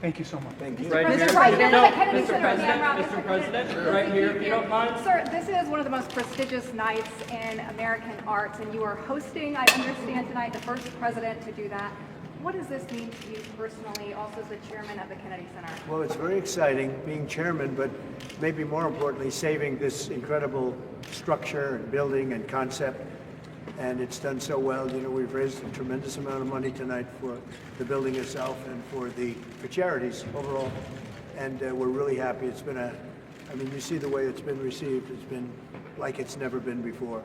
Thank you so much. Thank you. Right here. Mr. President, No, the Kennedy Mr. Center President, camera. Mr. President, right here, if you don't mind. Sir, this is one of the most prestigious nights in American arts, and you are hosting, I understand tonight, the first president to do that. What does this mean to you personally, also as the chairman of the Kennedy Center? Well, it's very exciting being chairman, but maybe more importantly, saving this incredible structure and building and concept. And it's done so well. You know, we've raised a tremendous amount of money tonight for the building itself and for charities overall. And we're really happy. It's been I mean, you see the way it's been received. It's been like it's never been before.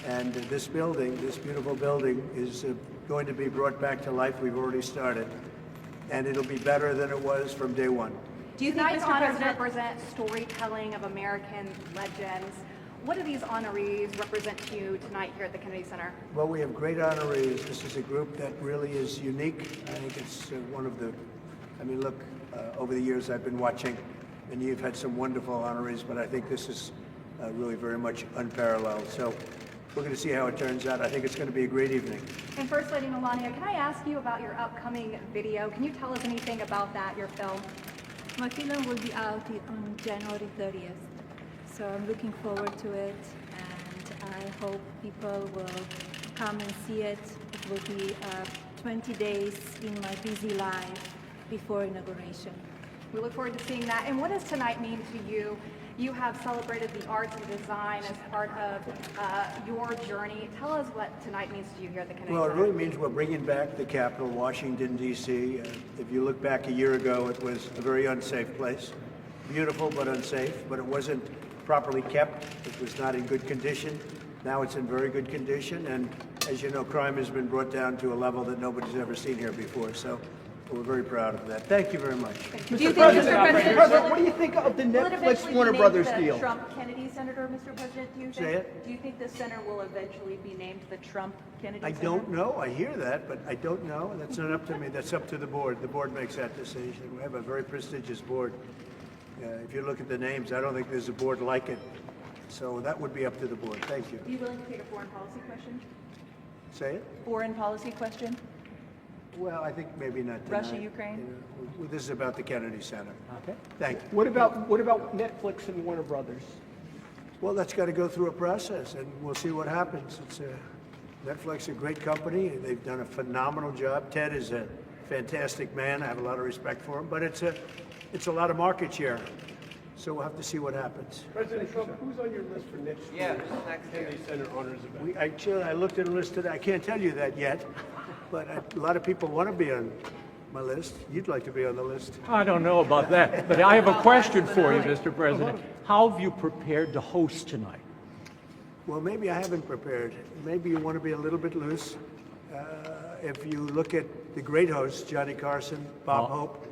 And this building, this beautiful building, is going to be brought back to life. We've already started. And it'll be better than it was from day one. Do you think tonight's honors represent storytelling of American legends? What do these honorees represent to you tonight here at the Kennedy Center? Well, we have great honorees. This is a group that really is unique. I think it's one of the, I mean, look, over the years I've been watching, and you've had some wonderful honorees, but I think this is really very much unparalleled. So we're going to see how it turns out. I think it's going to be a great evening. And First Lady Melania, can I ask you about your upcoming video? Can you tell us anything about that, your film? My film will be out on January 30th. So I'm looking forward to it, and I hope people will come and see it. It will be 20 days in my busy life before inauguration. We look forward to seeing that. And what does tonight mean to you? You have celebrated the arts and design as part of your journey. Tell us what tonight means to you here at the Kennedy Well, it Center. really means we're bringing back the Capitol, Washington, D.C. If you look back a year ago, it was a very unsafe place. Beautiful, but unsafe. But it wasn't properly kept. It was not in good condition. Now it's in very good condition, and as you know, crime has been brought down to a level that nobody's ever seen here before, so we're very proud of that. Thank you very much. Do you think, Mr. President, What do you think of the Will it Netflix eventually Warner be Brothers named the deal? Trump Kennedy Center, Mr. President, do you think? Say it? Do you think the center will eventually be named the Trump Kennedy I Center? don't know. I hear that, but I don't know. That's not up to me. That's up to the board. The board makes that decision. We have a very prestigious board. If you look at the names, I don't think there's a board like it. So that would be up to the board. Thank you. Are you willing to take a foreign policy question? Say it? Foreign policy question? Well, I think maybe not tonight. Russia, Ukraine? You know, this is about the Kennedy Center. Okay. Thank you. What about Netflix and Warner Brothers? Well, that's got to go through a process, and we'll see what happens. Netflix is a great company. They've done a phenomenal job. Ted is a fantastic man. I have a lot of respect for him, but it's a lot of market share. So we'll have to see what happens. President Trump, who's on your list for next year's Kennedy Center Honors event? I looked at a list today. I can't tell you that yet, but a lot of people want to be on my list. You'd like to be on the list. I don't know about that, but I have a question for you, Mr. President. How have you prepared to host tonight? Well, maybe I haven't prepared. Maybe you want to be a little bit loose. If you look at the great hosts, Johnny Carson, Bob Hope,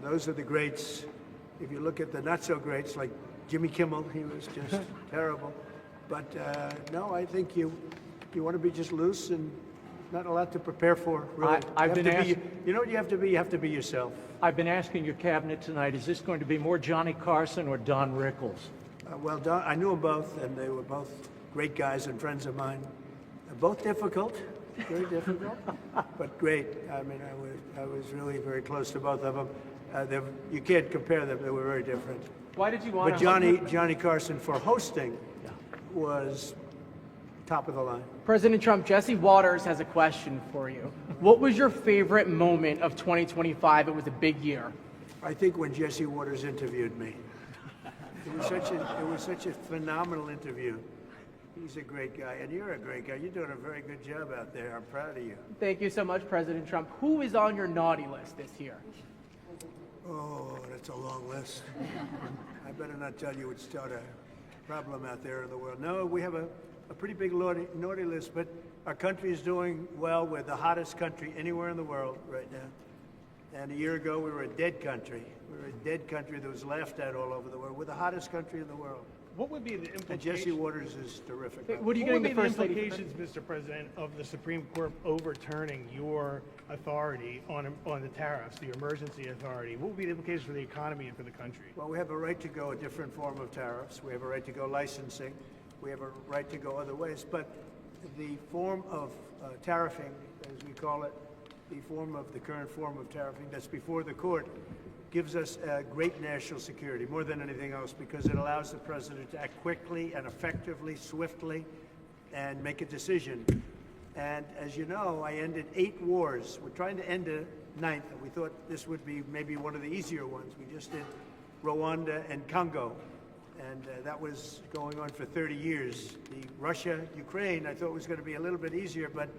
those are the greats. If you look at the not-so-greats, like Jimmy Kimmel, he was just terrible. But no, I think you want to be just loose and not a lot to prepare for, really. You know what you have to be? You have to be yourself. I've been asking your cabinet tonight, is this going to be more Johnny Carson or Don Rickles? Well, Don, I knew them both, and they were both great guys and friends of mine. Both difficult, very difficult, but great. I mean, I was really very close to both of them. You can't compare them; they were very different. Why did you want But to... Johnny Carson for hosting was top of the line. President Trump, Jesse Waters has a question for you. What was your favorite moment of 2025? It was a big year. I think when Jesse Waters interviewed me, it was such a phenomenal interview. He's a great guy, and you're a great guy. You're doing a very good job out there. I'm proud of you. Thank you so much, President Trump. Who is on your naughty list this year? Oh, that's a long list. I better not tell you it's start a problem out there in the world. No, we have a pretty big naughty list, but our country is doing well. We're the hottest country anywhere in the world right now. And a year ago, we were a dead country. We were a dead country that was laughed at all over the world. We're the hottest country in the world. What would be the implications? And Jesse Waters is terrific. What are you What would getting be the the First Lady? implications, Mr. President, of the Supreme Court overturning your authority on the tariffs, the emergency authority? What would be the implications for the economy and for the country? Well, we have a right to go a different form of tariffs. We have a right to go licensing. We have a right to go other ways. But the form of tariffing, as we call it, the current form of tariffing that's before the court, gives us great national security, more than anything else, because it allows the president to act quickly and effectively, swiftly, and make a decision. And as you know, I ended 8 wars. We're trying to end a 9th, and we thought this would be maybe one of the easier ones. We just did Rwanda and Congo, and that was going on for 30 years. The Russia-Ukraine, I thought was going to be a little bit easier, but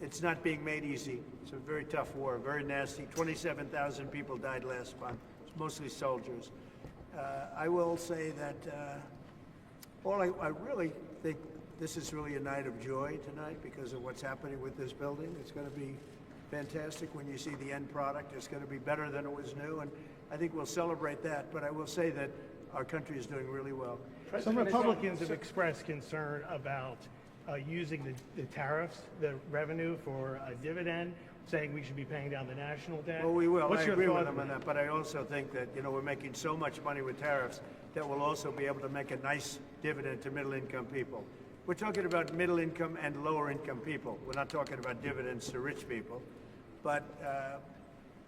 it's not being made easy. It's a very tough war, very nasty. 27,000 people died last month. It's mostly soldiers. I will say that I really think this is really a night of joy tonight because of what's happening with this building. It's going to be fantastic when you see the end product. It's going to be better than it was new, and I think we'll celebrate that. But I will say that our country is doing really well. Some Republicans have expressed concern about using the tariffs, the revenue for a dividend, saying we should be paying down the national debt. Well, we will. What's I your agree with thought them on that, but I also think that, we're making so much money with tariffs that we'll also be able to make a nice dividend to middle-income people. We're talking about middle-income and lower-income people. We're not talking about dividends to rich people. But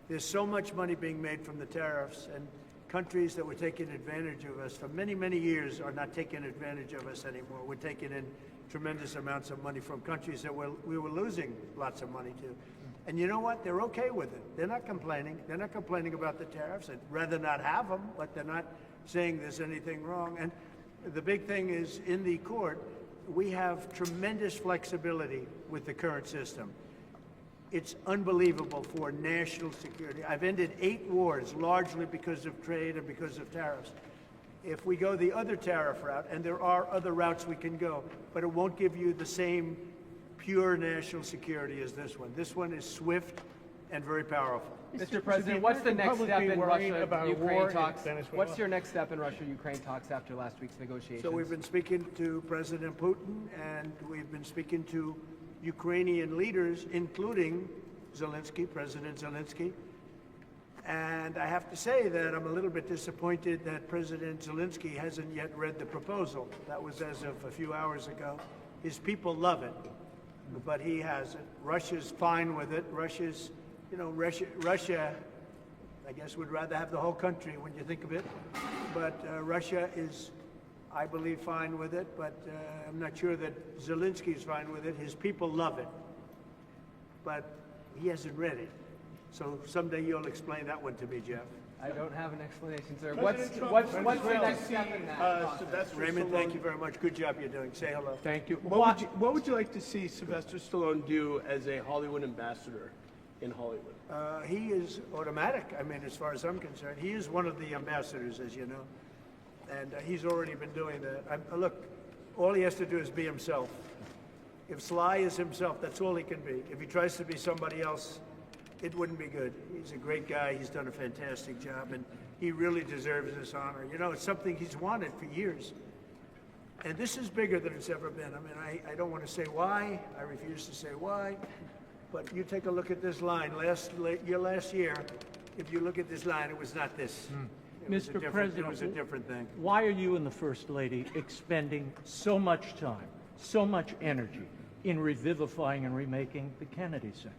there's so much money being made from the tariffs, and countries that were taking advantage of us for many, many years are not taking advantage of us anymore. We're taking in tremendous amounts of money from countries that we were losing lots of money to. And you know what? They're okay with it. They're not complaining. They're not complaining about the tariffs. They'd rather not have them, but they're not saying there's anything wrong. And the big thing is, in the court, we have tremendous flexibility with the current system. It's unbelievable for national security. I've ended 8 wars, largely because of trade and because of tariffs. If we go the other tariff route, and there are other routes we can go, but it won't give you the same pure national security as this one. This one is swift and very powerful. Mr. President, what's the next step in Russia-Ukraine talks? Venezuela? What's your next step in Russia-Ukraine talks after last week's negotiations? So we've been speaking to President Putin, and we've been speaking to Ukrainian leaders, including Zelensky, President Zelensky. And I have to say that I'm a little bit disappointed that President Zelensky hasn't yet read the proposal. That was as of a few hours ago. His people love it, but he hasn't. Russia's fine with it. Russia, I guess, would rather have the whole country when you think of it. But Russia is, I believe, fine with it, but I'm not sure that Zelensky's fine with it. His people love it, but he hasn't read it. So someday you'll explain that one to me, Jeff. I don't have an explanation, sir. President What's Trump, the next step in that process? Sylvester Raymond, Stallone. thank you very much. Good job you're doing. Say hello. Thank you. What would you like to see Sylvester Stallone do as a Hollywood ambassador in Hollywood? He is automatic. I mean, as far as I'm concerned, he is one of the ambassadors, as you know, and he's already been doing that. Look, all he has to do is be himself. If Sly is himself, that's all he can be. If he tries to be somebody else, it wouldn't be good. He's a great guy. He's done a fantastic job, and he really deserves this honor. It's something he's wanted for years. And this is bigger than it's ever been. I mean, I don't want to say why. I refuse to say why. But you take a look at this line. Last year, if you look at this line, it was not this. Mr. President, it was a different thing. why are you and the First Lady expending so much time, so much energy in revivifying and remaking the Kennedy Center?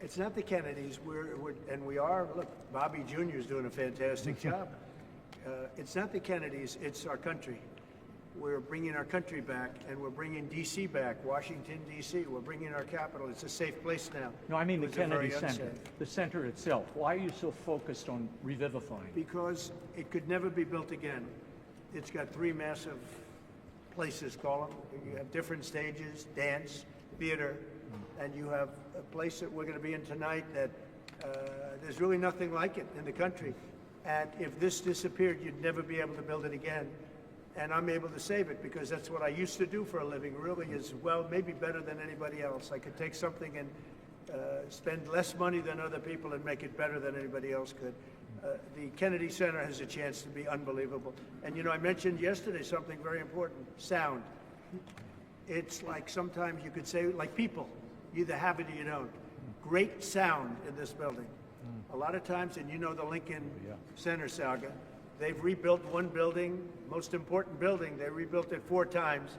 It's not the Kennedys. We are. Look, Bobby Jr. is doing a fantastic job. It's not the Kennedys. It's our country. We're bringing our country back, and we're bringing D.C. back, Washington, D.C. We're bringing our capital. It's a safe place now. No, I mean the It was a very Kennedy Center, unsafe. the center itself. Why are you so focused on revivifying? Because it could never be built again. It's got 3 massive places, call them. You have different stages, dance, theater, and you have a place that we're going to be in tonight that there's really nothing like it in the country. And if this disappeared, you'd never be able to build it again. And I'm able to save it because that's what I used to do for a living, really, is, well, maybe better than anybody else. I could take something and spend less money than other people and make it better than anybody else could. The Kennedy Center has a chance to be unbelievable. And, I mentioned yesterday something very important, sound. It's like sometimes you could say, like people, you either have it or you don't. Great sound in this building. A lot of times, and the Lincoln Center saga, they've rebuilt one building, most important building, they rebuilt it 4 times,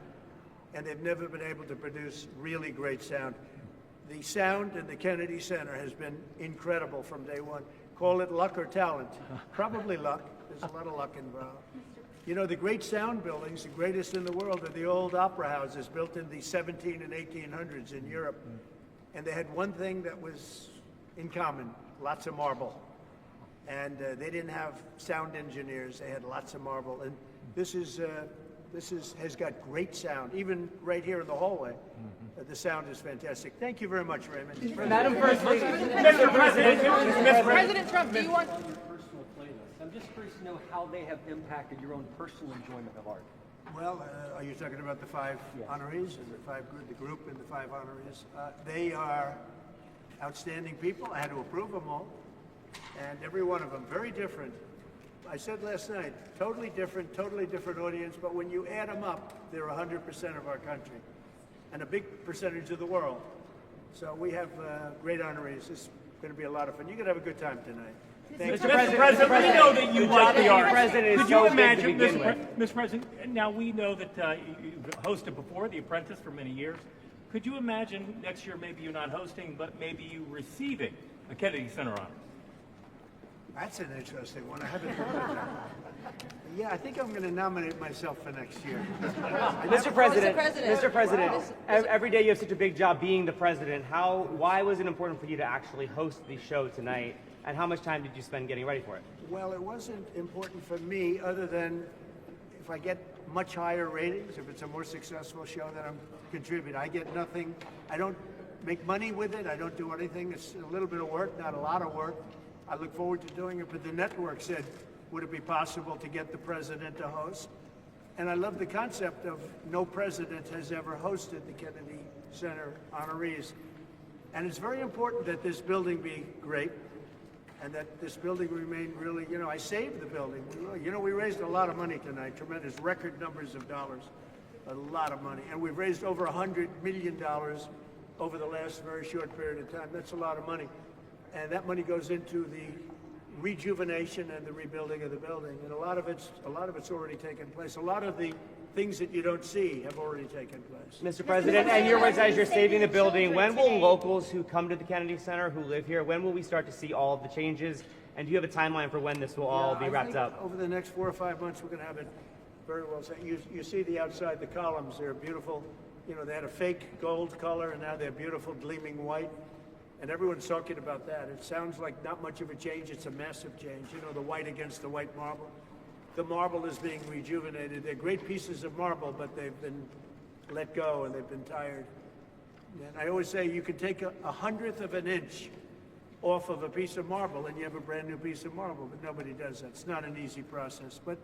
and they've never been able to produce really great sound. The sound in the Kennedy Center has been incredible from day one. Call it luck or talent. Probably luck. There's a lot of luck involved. You know, the great sound buildings, the greatest in the world, are the old opera houses built in the 17 and 1800s in Europe. And they had one thing that was in common, lots of marble. And they didn't have sound engineers, they had lots of marble. And this has got great sound, even right here in the hallway. The sound is fantastic. Thank you very much, Raymond. Madam First Lady. Mr. President, President Trump, do you want... personal playlists. I'm just curious to know how they have impacted your own personal enjoyment of art. Well, are you talking about the five honorees, and the group and the five honorees? They are outstanding people. I had to approve them all, and every one of them very different. I said last night, totally different audience, but when you add them up, they're 100% of our country, and a big percentage of the world. So we have great honorees. It's going to be a lot of fun. You're going to have a good time tonight. Mr. President, we know that you like the art. Could you imagine, Mr. President, now we know that you've hosted before, The Apprentice, for many years. Could you imagine next year maybe you're not hosting, but maybe you receiving a Kennedy Center honor? That's an interesting one. I haven't thought of that. Yeah, I think I'm going to nominate myself for next year. Mr. President, every day you have such a big job being the president. Why was it important for you to actually host the show tonight, and how much time did you spend getting ready for it? Well, it wasn't important for me other than if I get much higher ratings, if it's a more successful show, that I'm contributing. I get nothing. I don't make money with it. I don't do anything. It's a little bit of work, not a lot of work. I look forward to doing it, but the network said, would it be possible to get the president to host? And I love the concept of no president has ever hosted the Kennedy Center honorees. And it's very important that this building be great and that this building remain really, I saved the building. We raised a lot of money tonight, tremendous record numbers of dollars, a lot of money. And we've raised over $100 million over the last very short period of time. That's a lot of money. And that money goes into the rejuvenation and the rebuilding of the building. And a lot of it's already taken place. A lot of the things that you don't see have already taken place. Mr. President, and your words as you're saving the building, when will locals who come to the Kennedy Center, who live here, when will we start to see all of the changes? And do you have a timeline for when this will all be wrapped up? Over the next 4 or 5 months, we're going to have it very well set. You see the outside, the columns, they're beautiful. They had a fake gold color, and now they're beautiful, gleaming white. And everyone's talking about that. It sounds like not much of a change. It's a massive change. The white against the white marble. The marble is being rejuvenated. They're great pieces of marble, but they've been let go and they've been tired. And I always say you can take a 100th of an inch off of a piece of marble and you have a brand new piece of marble, but nobody does that. It's not an easy process. But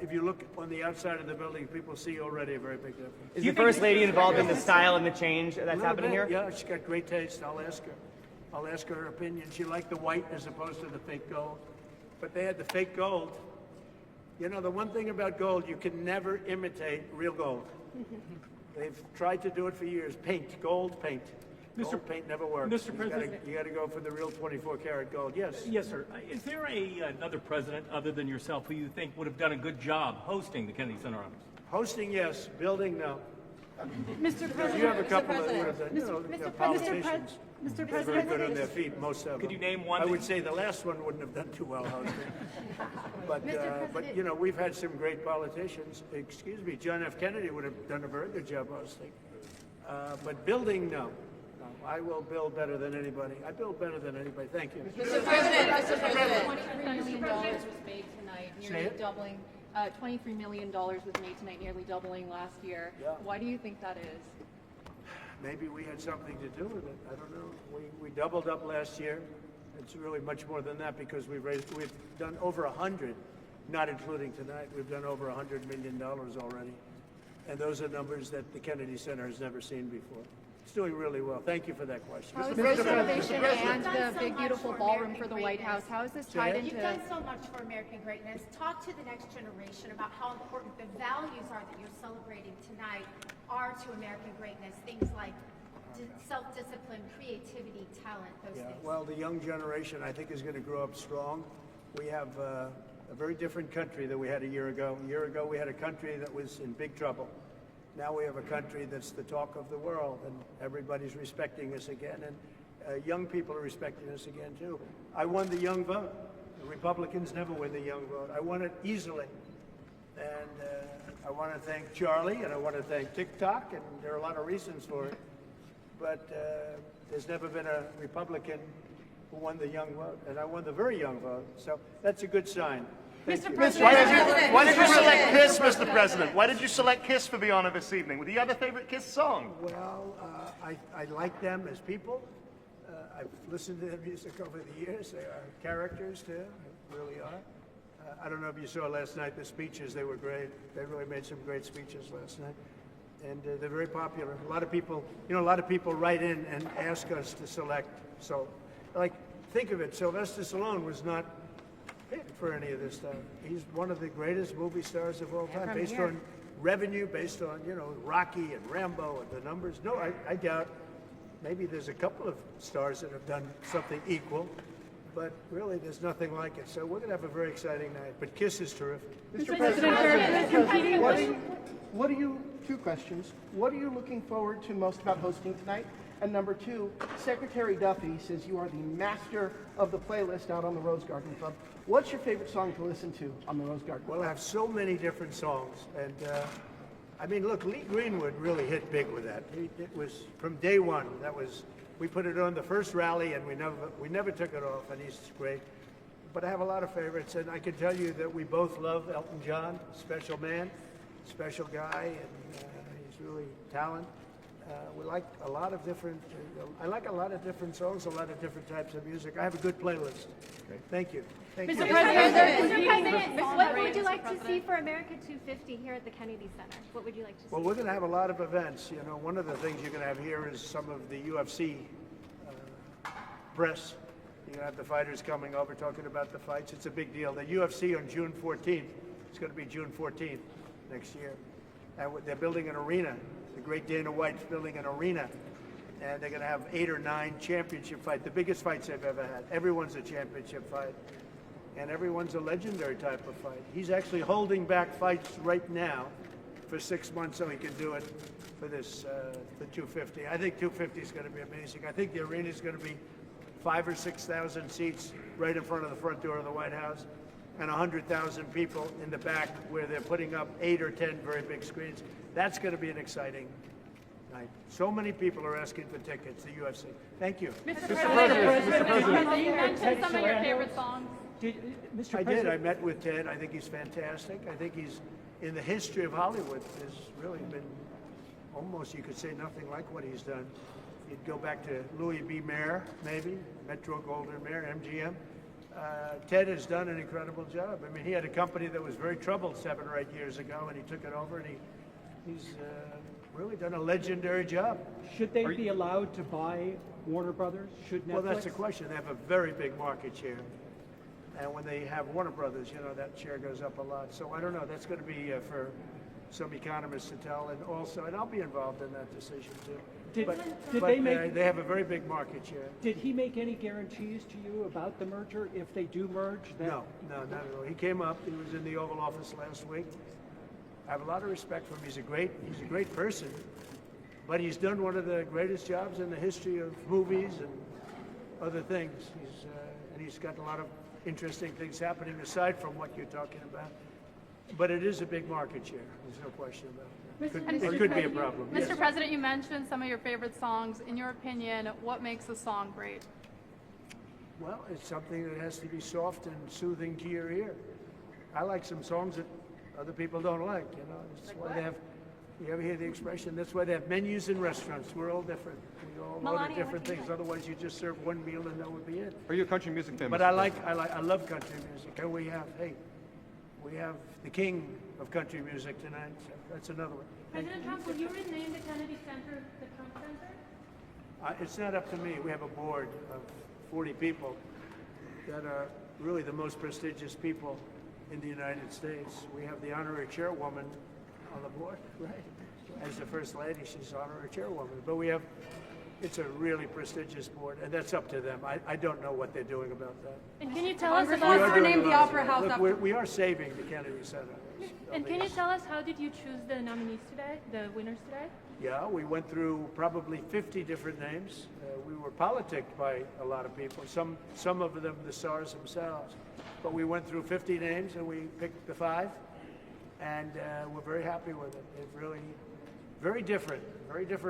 if you look on the outside of the building, people see already a very big difference. Is the First Lady involved in the style and the change that's happening here? Yeah, she's got great taste. I'll ask her her opinion. She liked the white as opposed to the fake gold. But they had the fake gold. The one thing about gold, you can never imitate real gold. They've tried to do it for years. Gold paint. Gold paint never works. Mr. President, you got to go for the real 24-karat gold. Yes. Yes, sir. Is there another president other than yourself who you think would have done a good job hosting the Kennedy Center honors? Hosting, yes. Building, no. Mr. President, You have a couple that would have done. Politicians. Mr. They're very President, good on their feet, most of them. Could you name one? I would say the last one wouldn't have done too well hosting. But we've had some great politicians. Excuse me, John F. Kennedy would have done a very good job hosting. But building, no. I will build better than anybody. I build better than anybody. Thank you. Mr. President, $23 million was made tonight, nearly doubling. $23 million was made tonight, nearly doubling last year. Yeah. Why do you think that is? Maybe we had something to do with it. I don't know. We doubled up last year. It's really much more than that because we've done over 100, not including tonight. We've done over $100 million already. And those are numbers that the Kennedy Center has never seen before. It's doing really well. Thank you for that question. How is this innovation and the big, beautiful ballroom for the White House, how is this tied into... You've done so much for American greatness. Talk to the next generation about how important the values are that you're celebrating tonight are to American greatness. Things like self-discipline, creativity, talent, those things. Well, the young generation, I think, is going to grow up strong. We have a very different country than we had a year ago. A year ago, we had a country that was in big trouble. Now we have a country that's the talk of the world, and everybody's respecting us again, and young people are respecting us again, too. I won the young vote. The Republicans never win the young vote. I won it easily. And I want to thank Charlie, and I want to thank TikTok, and there are a lot of reasons for it. But there's never been a Republican who won the young vote, and I won the very young vote. So that's a good sign. Mr. President, why did you select Kiss, Mr. President? Why did you select Kiss for the honor this evening? Do you have a favorite Kiss song? Well, I like them as people. I've listened to their music over the years. They are characters, too. They really are. I don't know if you saw last night the speeches. They were great. They really made some great speeches last night. And they're very popular. A lot of people, a lot of people write in and ask us to select. So, like, think of it. Sylvester Stallone was not picked for any of this stuff. He's one of the greatest movie stars of all time, based on revenue, based on, Rocky and Rambo and the numbers. No, I doubt. Maybe there's a couple of stars that have done something equal, but really there's nothing like it. So we're going to have a very exciting night. But Kiss is terrific. Mr. President, two questions. What are you looking forward to most about hosting tonight? And number two, Secretary Duffy says you are the master of the playlist out on the Rose Garden Club. What's your favorite song to listen to on the Rose Garden Club? Well, I have so many different songs. And look, Lee Greenwood really hit big with that. It was from day one. We put it on the first rally, and we never took it off, and he's great. But I have a lot of favorites, and I can tell you that we both love Elton John, special man, special guy, and he's really talented. We like a lot of different. I like a lot of different songs, a lot of different types of music. I have a good playlist. Okay. Thank you. Mr. President, what would you like to see for America 250 here at the Kennedy Center? What would you like to see? Well, we're going to have a lot of events. One of the things you're going to have here is some of the UFC press. You're going to have the fighters coming over talking about the fights. It's a big deal. The UFC on June 14th. It's going to be June 14th next year. And they're building an arena. The great Dana White's building an arena. And they're going to have 8 or 9 championship fights, the biggest fights they've ever had. Everyone's a championship fight. And everyone's a legendary type of fight. He's actually holding back fights right now for 6 months so he can do it for this, the 250. I think 250 is going to be amazing. I think the arena is going to be 5,000 or 6,000 seats right in front of the front door of the White House, and 100,000 people in the back where they're putting up 8 or 10 very big screens. That's going to be an exciting night. So many people are asking for tickets, the UFC. Thank you. Mr. President, you mentioned some of your favorite songs. I did. I met with Ted. I think he's fantastic. I think he's, in the history of Hollywood, has really been almost, you could say, nothing like what he's done. You'd go back to Louis B. Mayer, maybe, Metro-Goldwyn-Mayer, MGM. Ted has done an incredible job. I mean, he had a company that was very troubled 7 or 8 years ago, and he took it over, and he's really done a legendary job. Should they be allowed to buy Warner Brothers? Should Netflix? Well, that's the question. They have a very big market share. And when they have Warner Brothers, that share goes up a lot. So I don't know. That's going to be for some economists to tell. And I'll be involved in that decision, too. They have a very big market share. Did he make any guarantees to you about the merger if they do merge? No, not at all. He came up. He was in the Oval Office last week. I have a lot of respect for him. He's a great person. But he's done one of the greatest jobs in the history of movies and other things. He's got a lot of interesting things happening aside from what you're talking about. But it is a big market share. There's no question about it. It could be a problem. Mr. Yes. President, you mentioned some of your favorite songs. In your opinion, what makes a song great? Well, it's something that has to be soft and soothing to your ear. I like some songs that other people don't like. That's why they have. You ever hear the expression? That's why they have menus in restaurants. We're all different. We all order different things. Otherwise, you just serve one meal and that would be it. Are you a country music fan? But I love country music. And we have the king of country music tonight. So that's another one. President Trump, will you rename the Kennedy Center the Trump Center? It's not up to me. We have a board of 40 people that are really the most prestigious people in the United States. We have the honorary chairwoman on the board, right? As the First Lady, she's honorary chairwoman. But we have It's a really prestigious board, and that's up to them. I don't know what they're doing about that. And can you tell us We about... are doing named a the lot. Opera House Look, after- we are saving the Kennedy Center. And can you tell us how did you choose the nominees today, the winners today? Yeah, we went through probably 50 different names. We were politicked by a lot of people, some of them the stars themselves. But we went through 50 names and we picked the 5, and we're very happy with it. It's really very different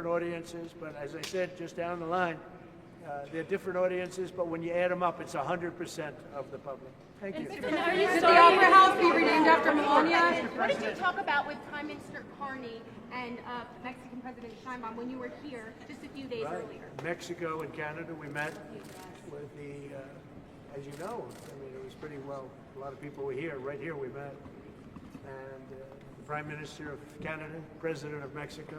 audiences, but as I said, just down the line, they're different audiences, but when you add them up, it's 100% of the public. Thank you. And are you Should the Opera House be renamed after Melania? What did you talk about with Prime Minister Carney and Mexican President Sheinbaum when you were here just a few days Right. earlier? Mexico and Canada, we met with the, as you know, I mean, it was pretty well, a lot of people were here, right here we met. And the Prime Minister of Canada, President of Mexico,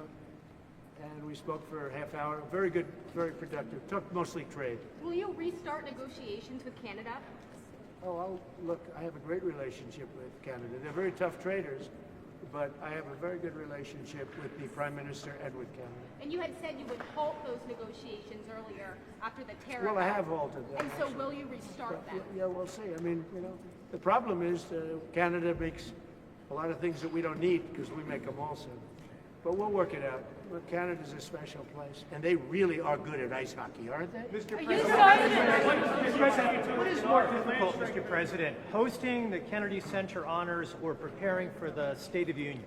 and we spoke for a half hour. Very good, very productive. Talked mostly trade. Will you restart negotiations with Canada? Oh, look, I have a great relationship with Canada. They're very tough traders, but I have a very good relationship with the Prime Minister and with Canada. And you had said you would halt those negotiations earlier after the tariff. Well, I have halted them. And so actually. will you restart them? Yeah, we'll see. I mean, you know, the problem is Canada makes a lot of things that we don't need because we make them also. But we'll work it out. Look, Canada's a special place, and they really are good at ice hockey, aren't they? Mr. President, what is more difficult, Mr. President, hosting the Kennedy Center honors or preparing for the State of the Union?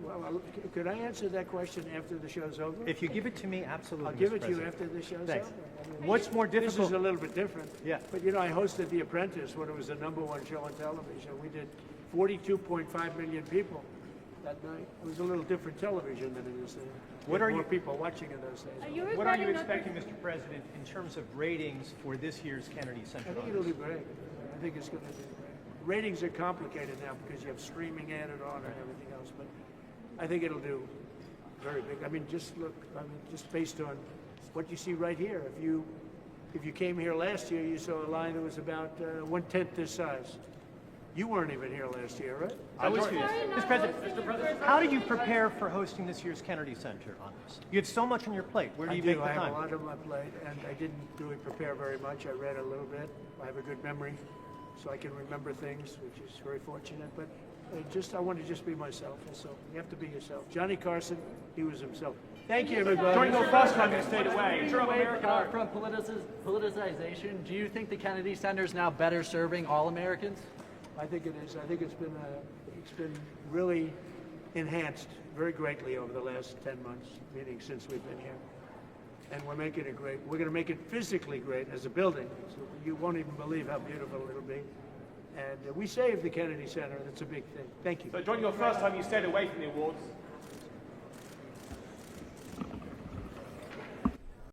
Well, could I answer that question after the show's over? If you give it to me, absolutely, I'll give Mr. it to you President. after the show's Thanks. over. I mean, What's more This difficult? is a little bit different. Yeah. But you know, I hosted The Apprentice when it was the #1 show on television. We did 42.5 million people that night. It was a little different television than it is today. What are more you- people watching in those days? What are you expecting, Mr. President, in terms of ratings for this year's Kennedy Center I think honors? it'll do great. I think it's going to do great. Ratings are complicated now because you have streaming added on and everything else, but I think it'll do very big. I mean, just look. I mean, just based on what you see right here. If you came here last year, you saw a line that was about 1/10 this size. You weren't even here last year, right? I was here. Mr. President, how do you prepare for hosting this year's Kennedy Center honors? You have so much on your plate. Where do you make the I have time? a lot on my plate, and I didn't really prepare very much. I read a little bit. I have a good memory, so I can remember things, which is very fortunate. But I want to just be myself. So you have to be yourself. Johnny Carson, he was himself. Thank you, everybody. During the first time you stayed away. From politicization, do you think the Kennedy Center is now better serving all Americans? I think it is. I think it's been really enhanced very greatly over the last 10 months, meaning since we've been here. And we're making it great. We're going to make it physically great as a building. So you won't even believe how beautiful it'll be. And we saved the Kennedy Center. That's a big thing. Thank you. So during your first time you stayed away from the awards,